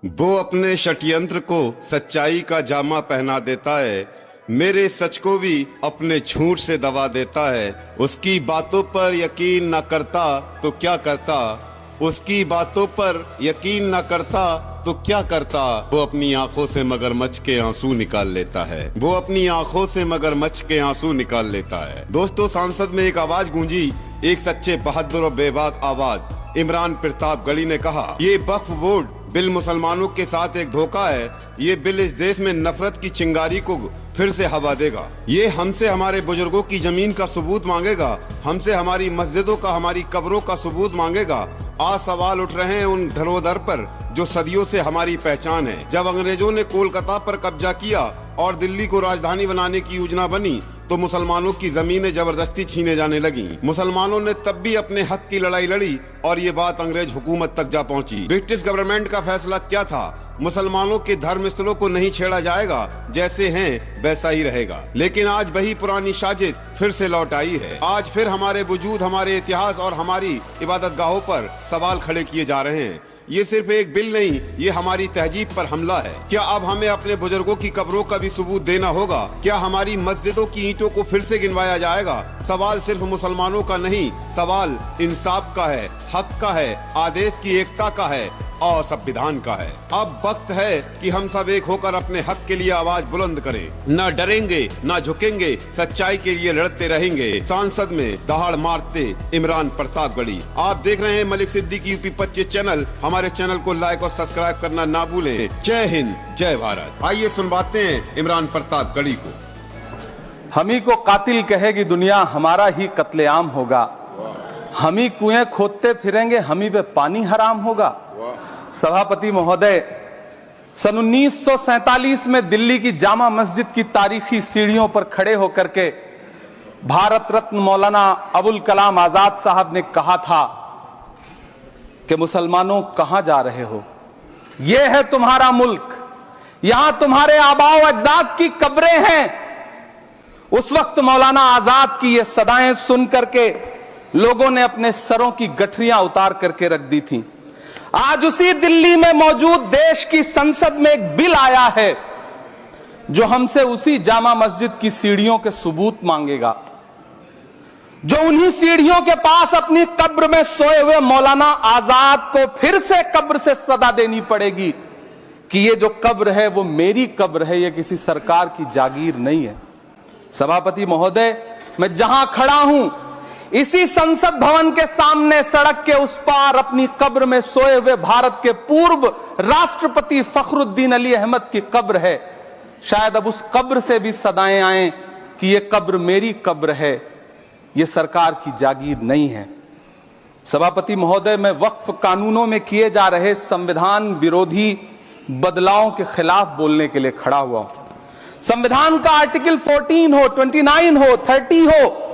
वो अपने षड्यंत्र को सच्चाई का जामा पहना देता है, मेरे सच को भी अपने झूठ से दबा देता है। उसकी बातों पर यकीन न करता तो क्या करता, उसकी बातों पर यकीन न करता तो क्या करता। वो अपनी आंखों से मगरमच्छ के आंसू निकाल लेता है, वो अपनी आंखों से मगरमच्छ के आंसू निकाल लेता है। दोस्तों, संसद में एक आवाज गूंजी, एक सच्चे बहादुर और बेबाक आवाज। इमरान प्रतापगढ़ी ने कहा, ये वक्फ बोर्ड बिल मुसलमानों के साथ एक धोखा है। ये बिल इस देश में नफरत की चिंगारी को फिर से हवा देगा। ये हमसे हमारे बुजुर्गों की जमीन का सबूत मांगेगा, हमसे हमारी मस्जिदों का, हमारी कब्रों का सबूत मांगेगा। आज सवाल उठ रहे हैं उन धरोहर पर जो सदियों से हमारी पहचान है। जब अंग्रेजों ने कोलकाता पर कब्जा किया और दिल्ली को राजधानी बनाने की योजना बनी तो मुसलमानों की जमीनें जबरदस्ती छीने जाने लगी। मुसलमानों ने तब भी अपने हक की लड़ाई लड़ी और ये बात अंग्रेज हुकूमत तक जा पहुंची। ब्रिटिश गवर्नमेंट का फैसला क्या था? मुसलमानों के धर्म स्थलों को नहीं छेड़ा जाएगा, जैसे हैं वैसा ही रहेगा। लेकिन आज वही पुरानी साजिश फिर से लौट आई है। आज फिर हमारे वजूद, हमारे इतिहास और हमारी इबादत गाहों पर सवाल खड़े किए जा रहे हैं। ये सिर्फ एक बिल नहीं, ये हमारी तहजीब पर हमला है। क्या अब हमें अपने बुजुर्गों की कब्रों का भी सबूत देना होगा? क्या हमारी मस्जिदों की ईंटों को फिर से गिनवाया जाएगा? सवाल सिर्फ मुसलमानों का नहीं, सवाल इंसाफ का है, हक का है, आदेश की एकता का है और संविधान का है। अब वक्त है कि हम सब एक होकर अपने हक के लिए आवाज बुलंद करें। न डरेंगे, न झुकेंगे, सच्चाई के लिए लड़ते रहेंगे। संसद में दहाड़ मारते इमरान प्रतापगढ़ी। आप देख रहे हैं मलिक सिद्दीकी यूपी 25 चैनल। हमारे चैनल को लाइक और सब्सक्राइब करना ना भूलें। जय हिंद, जय भारत। आइए सुनवाते हैं इमरान प्रतापगढ़ी को। हम ही को कातिल कहेगी दुनिया, हमारा ही कत्लेआम होगा। हम ही कुएं खोदते फिरेंगे, हम ही पे पानी हराम होगा। सभापति महोदय, सन 1947 में दिल्ली की जामा मस्जिद की तारीखी सीढ़ियों पर खड़े होकर के भारत रत्न मौलाना अबुल कलाम आजाद साहब ने कहा था कि मुसलमानों कहां जा रहे हो, यह है तुम्हारा मुल्क, यहां तुम्हारे आबाओ अजदाद की कब्रें हैं। उस वक्त मौलाना आजाद की ये सदाएं सुन करके लोगों ने अपने सरों की गठरियां उतार करके रख दी थी। आज उसी दिल्ली में मौजूद देश की संसद में एक बिल आया है जो हमसे उसी जामा मस्जिद की सीढ़ियों के सबूत मांगेगा, जो उन्हीं सीढ़ियों के पास अपनी कब्र में सोए हुए मौलाना आजाद को फिर से कब्र से सदा देनी पड़ेगी कि ये जो कब्र है वो मेरी कब्र है, ये किसी सरकार की जागीर नहीं है। सभापति महोदय, मैं जहां खड़ा हूं इसी संसद भवन के सामने सड़क के उस पार अपनी कब्र में सोए हुए भारत के पूर्व राष्ट्रपति फखरुद्दीन अली अहमद की कब्र है। शायद अब उस कब्र से भी सदाएं आए कि ये कब्र मेरी कब्र है, ये सरकार की जागीर नहीं है। सभापति महोदय, मैं वक्फ कानूनों में किए जा रहे संविधान विरोधी बदलावों के खिलाफ बोलने के लिए खड़ा हुआ हूं। संविधान का आर्टिकल 14 हो, 29 हो, 30 हो,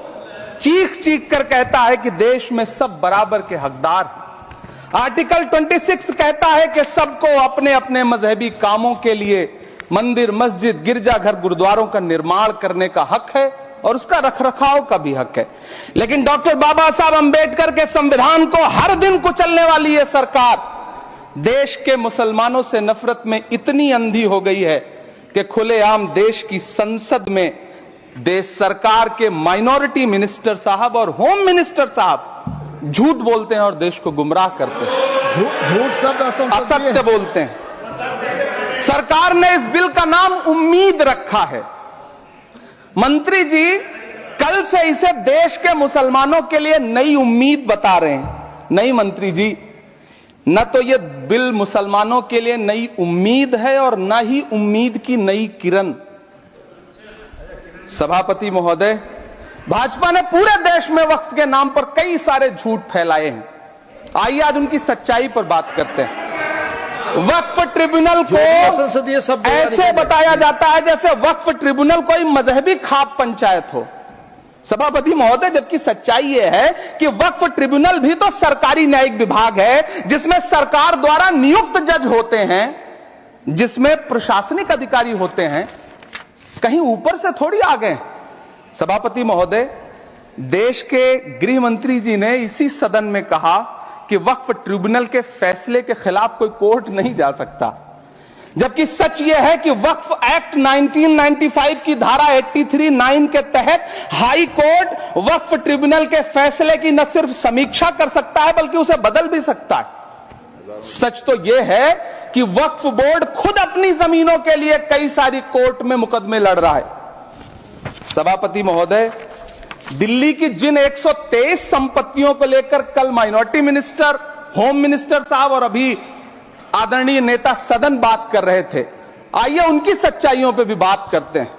चीख चीख कर कहता है कि देश में सब बराबर के हकदार हैं। आर्टिकल 26 कहता है कि सबको अपने अपने मजहबी कामों के लिए मंदिर, मस्जिद, गिरजाघर, गुरुद्वारों का निर्माण करने का हक है और उसका रखरखाव का भी हक है। लेकिन डॉक्टर बाबा साहब अंबेडकर के संविधान को हर दिन कुचलने वाली ये सरकार देश के मुसलमानों से नफरत में इतनी अंधी हो गई है कि खुलेआम देश की संसद में देश सरकार के माइनॉरिटी मिनिस्टर साहब और होम मिनिस्टर साहब झूठ बोलते हैं और देश को गुमराह करते हैं, झूठ शब्द असत्य बोलते हैं। सरकार ने इस बिल का नाम उम्मीद रखा है। मंत्री जी कल से इसे देश के मुसलमानों के लिए नई उम्मीद बता रहे हैं। नहीं मंत्री जी, न तो ये बिल मुसलमानों के लिए नई उम्मीद है और न ही उम्मीद की नई किरण। सभापति महोदय, भाजपा ने पूरे देश में वक्फ के नाम पर कई सारे झूठ फैलाए हैं। आइए आज उनकी सच्चाई पर बात करते हैं। वक्फ ट्रिब्यूनल को ऐसे बताया जाता है जैसे वक्फ ट्रिब्यूनल कोई मजहबी खाप पंचायत हो। सभापति महोदय, जबकि सच्चाई यह है कि वक्फ ट्रिब्यूनल भी तो सरकारी न्यायिक विभाग है जिसमें सरकार द्वारा नियुक्त जज होते हैं, जिसमें प्रशासनिक अधिकारी होते हैं, कहीं ऊपर से थोड़ी आ गए। सभापति महोदय, देश के गृह मंत्री जी ने इसी सदन में कहा कि वक्फ ट्रिब्यूनल के फैसले के खिलाफ कोई कोर्ट नहीं जा सकता, जबकि सच यह है कि वक्फ एक्ट 1995 की धारा 83(9) के तहत हाई कोर्ट वक्फ ट्रिब्यूनल के फैसले की न सिर्फ समीक्षा कर सकता है बल्कि उसे बदल भी सकता है। सच तो यह है कि वक्फ बोर्ड खुद अपनी जमीनों के लिए कई सारी कोर्ट में मुकदमे लड़ रहा है। सभापति महोदय, दिल्ली की जिन 123 संपत्तियों को लेकर कल माइनॉरिटी मिनिस्टर, होम मिनिस्टर साहब और अभी आदरणीय नेता सदन बात कर रहे थे, आइए उनकी सच्चाइयों पे भी बात करते हैं।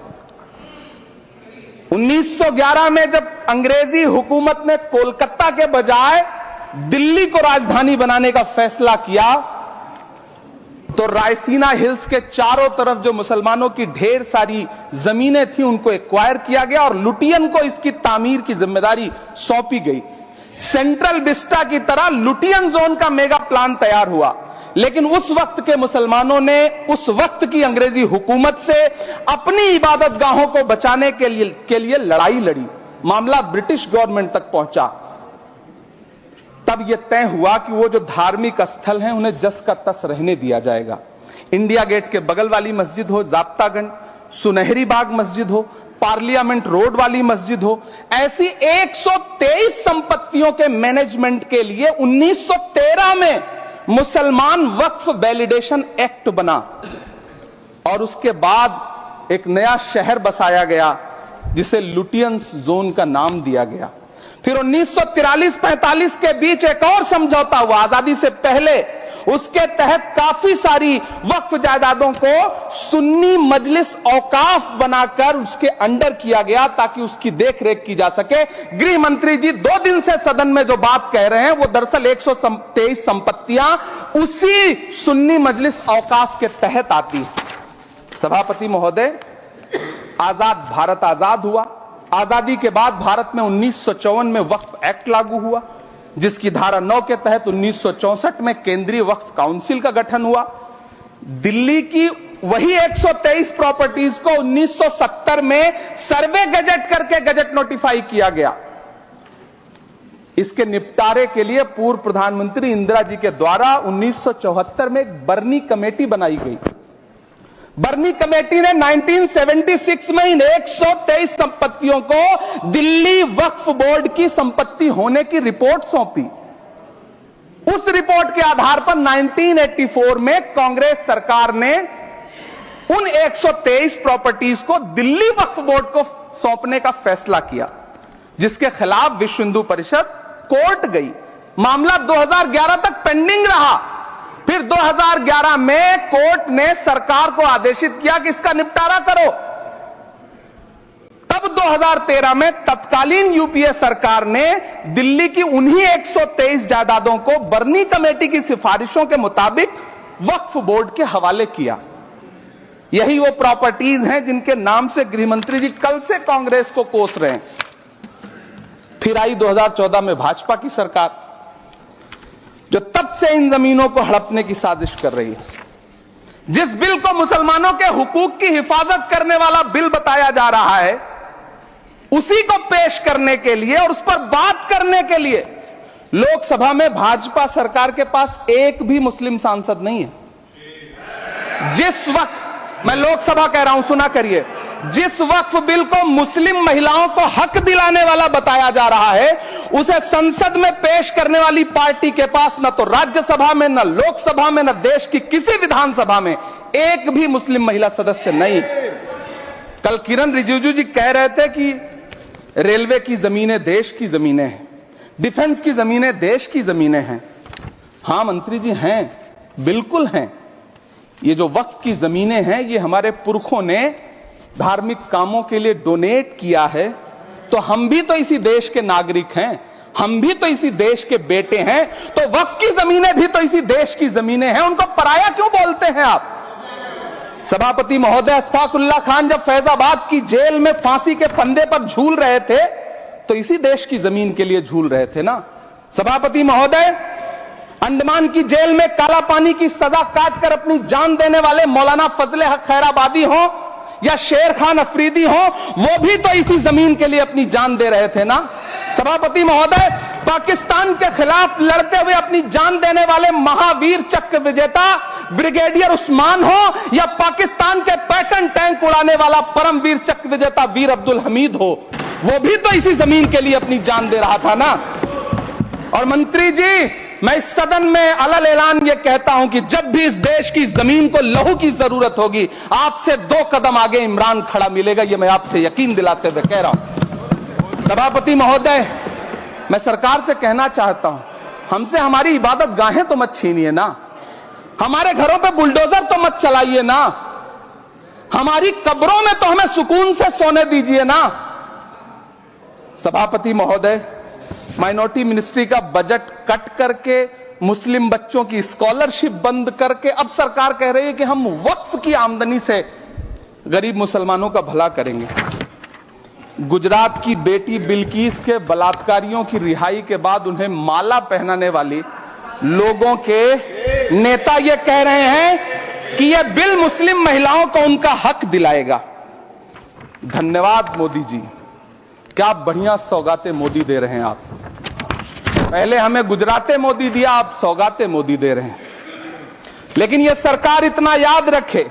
1911 में जब अंग्रेजी हुकूमत ने कोलकाता के बजाय दिल्ली को राजधानी बनाने का फैसला किया, तो रायसीना हिल्स के चारों तरफ जो मुसलमानों की ढेर सारी जमीनें थी उनको एक्वायर किया गया और लुटियन को इसकी तामीर की जिम्मेदारी सौंपी गई। सेंट्रल विस्टा की तरह लुटियन जोन का मेगा प्लान तैयार हुआ, लेकिन उस वक्त के मुसलमानों ने उस वक्त की अंग्रेजी हुकूमत से अपनी इबादत गाहों को बचाने के लिए लड़ाई लड़ी। मामला ब्रिटिश गवर्नमेंट तक पहुंचा। तब यह तय हुआ कि वो जो धार्मिक स्थल हैं उन्हें जस का तस रहने दिया जाएगा। इंडिया गेट के बगल वाली मस्जिद हो जाप्तागंज, सुनहरी बाग मस्जिद हो, पार्लियामेंट रोड वाली मस्जिद हो, ऐसी 123 संपत्तियों के मैनेजमेंट के लिए 1913 में मुसलमान वक्फ वैलिडेशन एक्ट बना और उसके बाद एक नया शहर बसाया गया जिसे लुटियंस जोन का नाम दिया गया। फिर 1943-45 के बीच एक और समझौता हुआ आजादी से पहले, उसके तहत काफी सारी वक्फ जायदादों को सुन्नी मजलिस औकाफ बनाकर उसके अंडर किया गया ताकि उसकी देखरेख की जा सके। गृह मंत्री जी 2 दिन से सदन में जो बात कह रहे हैं वो दरअसल 123 संपत्तियां उसी सुन्नी मजलिस औकाफ के तहत आती है। सभापति महोदय, आजाद भारत आजाद हुआ। आजादी के बाद भारत में 1954 में वक्फ एक्ट लागू हुआ, जिसकी धारा 9 के तहत 1964 में केंद्रीय वक्फ काउंसिल का गठन हुआ। दिल्ली की वही 123 प्रॉपर्टीज को 1970 में सर्वे गजट करके गजट नोटिफाई किया गया। इसके निपटारे के लिए पूर्व प्रधानमंत्री इंदिरा जी के द्वारा 1974 में एक बर्नी कमेटी बनाई गई। बर्नी कमेटी ने 1976 में इन 123 संपत्तियों को दिल्ली वक्फ बोर्ड की संपत्ति होने की रिपोर्ट सौंपी। उस रिपोर्ट के आधार पर 1984 में कांग्रेस सरकार ने उन 123 प्रॉपर्टीज को दिल्ली वक्फ बोर्ड को सौंपने का फैसला किया, जिसके खिलाफ विश्व हिंदू परिषद कोर्ट गई। मामला 2011 तक पेंडिंग रहा। फिर 2011 में कोर्ट ने सरकार को आदेशित किया कि इसका निपटारा करो। तब 2013 में तत्कालीन यूपीए सरकार ने दिल्ली की उन्हीं 123 जायदादों को बर्नी कमेटी की सिफारिशों के मुताबिक वक्फ बोर्ड के हवाले किया। यही वो प्रॉपर्टीज हैं जिनके नाम से गृहमंत्री जी कल से कांग्रेस को कोस रहे हैं। फिर आई 2014 में भाजपा की सरकार, जो तब से इन जमीनों को हड़पने की साजिश कर रही है। जिस बिल को मुसलमानों के हुकूक की हिफाजत करने वाला बिल बताया जा रहा है, उसी को पेश करने के लिए और उस पर बात करने के लिए लोकसभा में भाजपा सरकार के पास एक भी मुस्लिम सांसद नहीं है। जिस वक्त, मैं लोकसभा कह रहा हूं, सुना करिए, जिस वक्फ बिल को मुस्लिम महिलाओं को हक दिलाने वाला बताया जा रहा है, उसे संसद में पेश करने वाली पार्टी के पास न तो राज्यसभा में, न लोकसभा में, न देश की किसी विधानसभा में एक भी मुस्लिम महिला सदस्य नहीं। कल किरण रिजिजू जी कह रहे थे कि रेलवे की जमीनें देश की जमीनें हैं, डिफेंस की जमीनें देश की जमीनें हैं। हां मंत्री जी, हैं, बिल्कुल हैं। ये जो वक्फ की जमीनें हैं, ये हमारे पुरखों ने धार्मिक कामों के लिए डोनेट किया है, तो हम भी तो इसी देश के नागरिक हैं, हम भी तो इसी देश के बेटे हैं, तो वक्फ की जमीनें भी तो इसी देश की जमीनें हैं। उनको पराया क्यों बोलते हैं आप? सभापति महोदय, अशफाकुल्लाह खान जब फैजाबाद की जेल में फांसी के फंदे पर झूल रहे थे, तो इसी देश की जमीन के लिए झूल रहे थे ना। सभापति महोदय, अंडमान की जेल में काला पानी की सजा काटकर अपनी जान देने वाले मौलाना फजले हक खैराबादी हो या शेर खान अफरीदी हो, वो भी तो इसी जमीन के लिए अपनी जान दे रहे थे ना। सभापति महोदय, पाकिस्तान के खिलाफ लड़ते हुए अपनी जान देने वाले महावीर चक्र विजेता ब्रिगेडियर उस्मान हो या पाकिस्तान के पैटर्न टैंक उड़ाने वाला परमवीर चक्र विजेता वीर अब्दुल हमीद हो, वो भी तो इसी जमीन के लिए अपनी जान दे रहा था ना। और मंत्री जी, मैं इस सदन में अलल ऐलान ये कहता हूं कि जब भी इस देश की जमीन को लहू की जरूरत होगी, आपसे 2 कदम आगे इमरान खड़ा मिलेगा, ये मैं आपसे यकीन दिलाते हुए कह रहा हूं। सभापति महोदय, मैं सरकार से कहना चाहता हूं, हमसे हमारी इबादत गाहें तो मत छीनिए ना, हमारे घरों पे बुलडोजर तो मत चलाइए ना, हमारी कब्रों में तो हमें सुकून से सोने दीजिए ना। सभापति महोदय, माइनॉरिटी मिनिस्ट्री का बजट कट करके, मुस्लिम बच्चों की स्कॉलरशिप बंद करके अब सरकार कह रही है कि हम वक्फ की आमदनी से गरीब मुसलमानों का भला करेंगे। गुजरात की बेटी बिल्किस के बलात्कारियों की रिहाई के बाद उन्हें माला पहनाने वाली लोगों के नेता ये कह रहे हैं कि यह बिल मुस्लिम महिलाओं को उनका हक दिलाएगा। धन्यवाद मोदी जी, क्या बढ़िया सौगातें मोदी दे रहे हैं आप। पहले हमें गुजराते मोदी दिया, आप सौगाते मोदी दे रहे हैं। लेकिन यह सरकार इतना याद रखे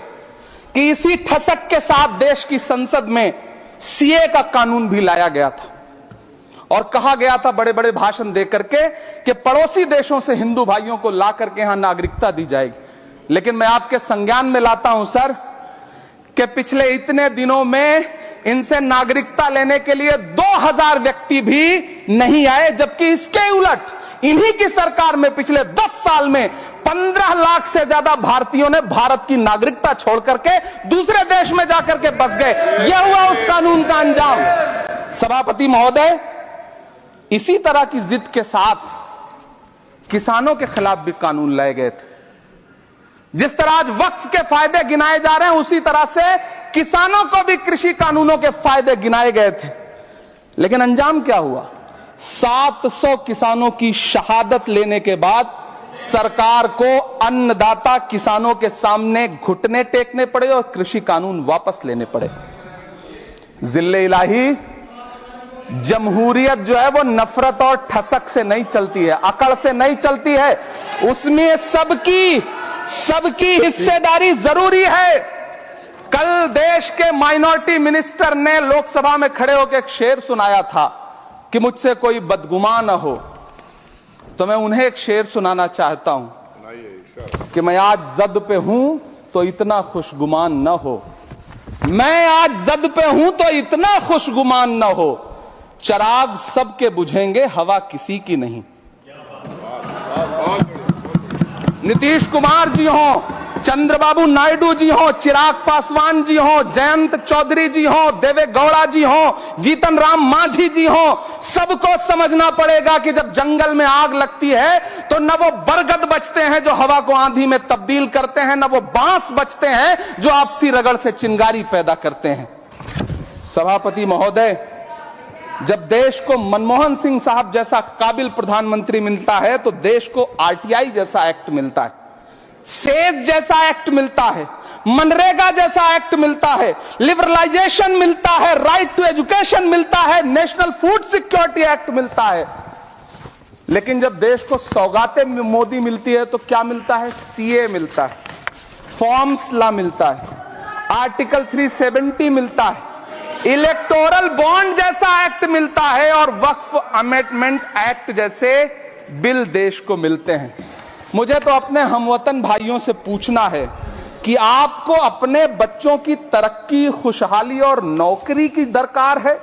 कि इसी ठसक के साथ देश की संसद में सीए का कानून भी लाया गया था और कहा गया था बड़े बड़े भाषण देकर के कि पड़ोसी देशों से हिंदू भाइयों को ला करके यहां नागरिकता दी जाएगी। लेकिन मैं आपके संज्ञान में लाता हूं सर कि पिछले इतने दिनों में इनसे नागरिकता लेने के लिए 2000 व्यक्ति भी नहीं आए, जबकि इसके उलट इन्हीं की सरकार में पिछले 10 साल में 15 लाख से ज्यादा भारतीयों ने भारत की नागरिकता छोड़ करके दूसरे देश में जाकर के बस गए। यह हुआ उस कानून का अंजाम। सभापति महोदय, इसी तरह की जिद के साथ किसानों के खिलाफ भी कानून लाए गए थे। जिस तरह आज वक्फ के फायदे गिनाए जा रहे हैं, उसी तरह से किसानों को भी कृषि कानूनों के फायदे गिनाए गए थे। लेकिन अंजाम क्या हुआ? 700 किसानों की शहादत लेने के बाद सरकार को अन्नदाता किसानों के सामने घुटने टेकने पड़े और कृषि कानून वापस लेने पड़े। जिल्ले इलाही, जमहूरियत जो है वो नफरत और ठसक से नहीं चलती है, अकड़ से नहीं चलती है, उसमें सबकी हिस्सेदारी जरूरी है। कल देश के माइनॉरिटी मिनिस्टर ने लोकसभा में खड़े होकर एक शेर सुनाया था कि मुझसे कोई बदगुमान न हो, तो मैं उन्हें एक शेर सुनाना चाहता हूं कि मैं आज जद पे हूं तो इतना खुशगुमान न हो, मैं आज जद पे हूं तो इतना खुशगुमान न हो, चराग सबके बुझेंगे हवा किसी की नहीं। नीतीश कुमार जी हो, चंद्रबाबू नायडू जी हो, चिराग पासवान जी हो, जयंत चौधरी जी हो, देवे गौड़ा जी हो, जीतन राम मांझी जी हो, सबको समझना पड़ेगा कि जब जंगल में आग लगती है तो न वो बरगद बचते हैं जो हवा को आंधी में तब्दील करते हैं, न वो बांस बचते हैं जो आपसी रगड़ से चिंगारी पैदा करते हैं। सभापति महोदय, जब देश को मनमोहन सिंह साहब जैसा काबिल प्रधानमंत्री मिलता है तो देश को आरटीआई जैसा एक्ट मिलता है, सेज जैसा एक्ट मिलता है, मनरेगा जैसा एक्ट मिलता है, लिबरलाइजेशन मिलता है, राइट टू एजुकेशन मिलता है, नेशनल फूड सिक्योरिटी एक्ट मिलता है। लेकिन जब देश को सौगातें मोदी मिलती है तो क्या मिलता है? सीए मिलता है, फॉर्म्स लॉ मिलता है, आर्टिकल 370 मिलता है, इलेक्टोरल बॉन्ड जैसा एक्ट मिलता है और वक्फ अमेंडमेंट एक्ट जैसे बिल देश को मिलते हैं। मुझे तो अपने हमवतन भाइयों से पूछना है कि आपको अपने बच्चों की तरक्की, खुशहाली और नौकरी की दरकार है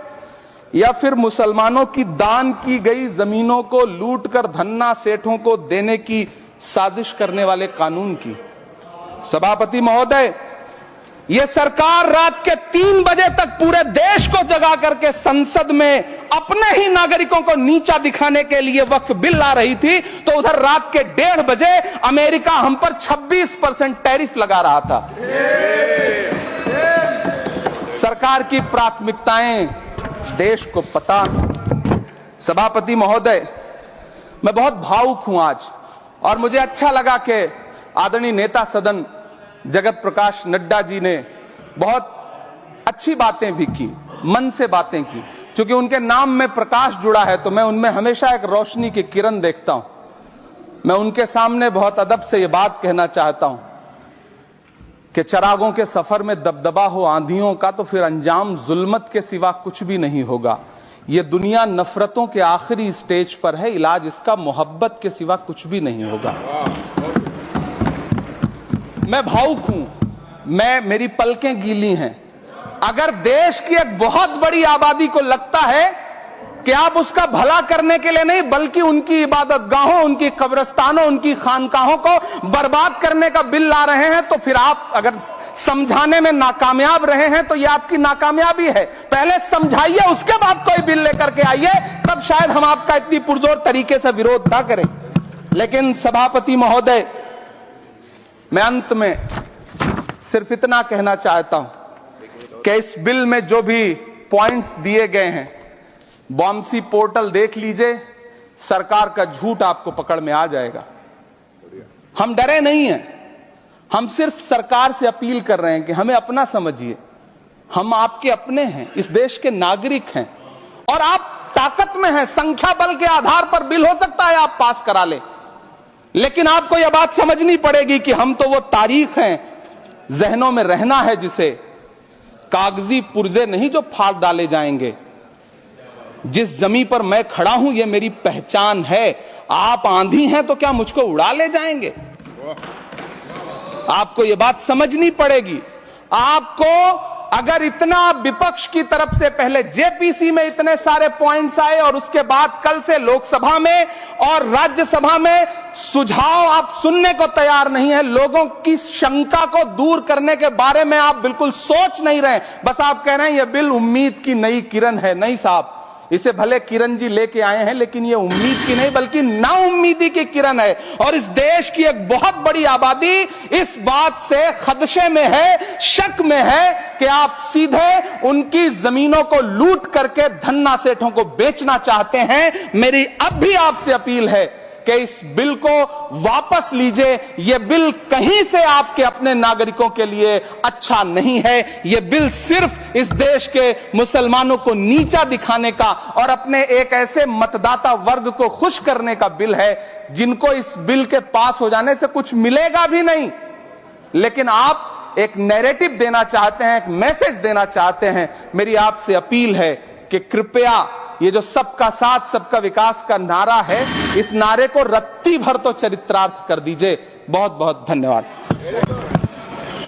या फिर मुसलमानों की दान की गई जमीनों को लूटकर धन्ना सेठों को देने की साजिश करने वाले कानून की? सभापति महोदय, यह सरकार रात के 3 बजे तक पूरे देश को जगा करके संसद में अपने ही नागरिकों को नीचा दिखाने के लिए वक्फ बिल ला रही थी, तो उधर रात के 1:30 बजे अमेरिका हम पर 26% टैरिफ लगा रहा था। सरकार की प्राथमिकताएं देश को पता। सभापति महोदय, मैं बहुत भावुक हूं आज, और मुझे अच्छा लगा कि आदरणीय नेता सदन जगत प्रकाश नड्डा जी ने बहुत अच्छी बातें भी की, मन से बातें की। क्योंकि उनके नाम में प्रकाश जुड़ा है तो मैं उनमें हमेशा एक रोशनी की किरण देखता हूं। मैं उनके सामने बहुत अदब से यह बात कहना चाहता हूं कि चिरागों के सफर में दबदबा हो आंधियों का तो फिर अंजाम जुल्मत के सिवा कुछ भी नहीं होगा। यह दुनिया नफरतों के आखिरी स्टेज पर है, इलाज इसका मोहब्बत के सिवा कुछ भी नहीं होगा। मैं भावुक हूं, मेरी पलकें गीली हैं। अगर देश की एक बहुत बड़ी आबादी को लगता है कि आप उसका भला करने के लिए नहीं बल्कि उनकी इबादतगाहों, उनकी कब्रिस्तानों, उनकी खानकाहों को बर्बाद करने का बिल ला रहे हैं, तो फिर आप अगर समझाने में नाकामयाब रहे हैं तो यह आपकी नाकामयाबी है। पहले समझाइए, उसके बाद कोई बिल लेकर के आइए, तब शायद हम आपका इतनी पुरजोर तरीके से विरोध ना करें। लेकिन सभापति महोदय, मैं अंत में सिर्फ इतना कहना चाहता हूं कि इस बिल में जो भी पॉइंट्स दिए गए हैं, बॉम्सी पोर्टल देख लीजिए, सरकार का झूठ आपको पकड़ में आ जाएगा। हम डरे नहीं हैं, हम सिर्फ सरकार से अपील कर रहे हैं कि हमें अपना समझिए। हम आपके अपने हैं, इस देश के नागरिक हैं और आप ताकत में हैं। संख्या बल के आधार पर बिल हो सकता है आप पास करा ले, लेकिन आपको यह बात समझनी पड़ेगी कि हम तो वो तारीख हैं, जहनों में रहना है जिसे, कागजी पुर्जे नहीं जो फाड़ डाले जाएंगे। जिस जमीन पर मैं खड़ा हूं यह मेरी पहचान है। आप आंधी हैं तो क्या मुझको उड़ा ले जाएंगे? आपको यह बात समझनी पड़ेगी। आपको अगर इतना विपक्ष की तरफ से पहले जेपीसी में इतने सारे पॉइंट्स आए और उसके बाद कल से लोकसभा में और राज्यसभा में सुझाव आप सुनने को तैयार नहीं है, लोगों की शंका को दूर करने के बारे में आप बिल्कुल सोच नहीं रहे, बस आप कह रहे हैं यह बिल उम्मीद की नई किरण है। नहीं साहब, इसे भले किरण जी लेके आए हैं लेकिन यह उम्मीद की नहीं बल्कि नाउम्मीदी की किरण है। और इस देश की एक बहुत बड़ी आबादी इस बात से खदशे में है, शक में है कि आप सीधे उनकी जमीनों को लूट करके धन्ना सेठों को बेचना चाहते हैं। मेरी अब भी आपसे अपील है कि इस बिल को वापस लीजिए। यह बिल कहीं से आपके अपने नागरिकों के लिए अच्छा नहीं है। यह बिल सिर्फ इस देश के मुसलमानों को नीचा दिखाने का और अपने एक ऐसे मतदाता वर्ग को खुश करने का बिल है जिनको इस बिल के पास हो जाने से कुछ मिलेगा भी नहीं, लेकिन आप एक नैरेटिव देना चाहते हैं, एक मैसेज देना चाहते हैं। मेरी आपसे अपील है कि कृपया ये जो सबका साथ सबका विकास का नारा है, इस नारे को रत्ती भर तो चरित्रार्थ कर दीजिए। बहुत बहुत धन्यवाद।